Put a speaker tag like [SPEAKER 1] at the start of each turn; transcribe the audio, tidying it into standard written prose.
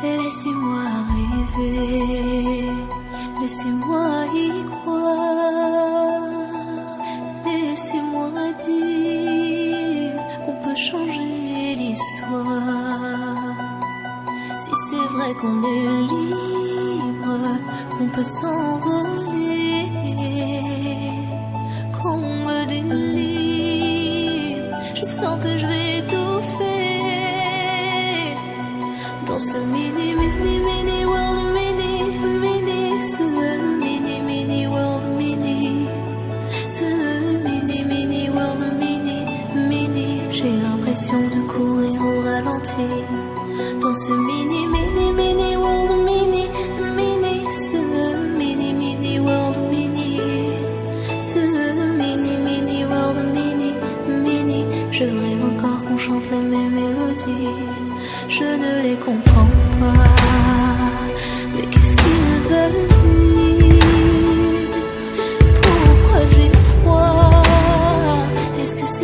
[SPEAKER 1] Laissez-moi rêver, laissez-moi y croire, laissez-moi dire qu'on peut changer l'histoire. Si c'est vrai qu'on est libre, qu'on peut s'envoler, qu'on me délivre, je sens que je vais étouffer dans ce mini world, ce mini world, ce mini world, j'ai l'impression de courir au ralenti dans ce mini world, ce mini world, ce mini world, je rêve encore qu'on chante les mêmes mélodies. Je ne les comprends pas, mais qu'est-ce qu'ils veulent dire? Pourquoi j'ai froid? Est-ce que c'est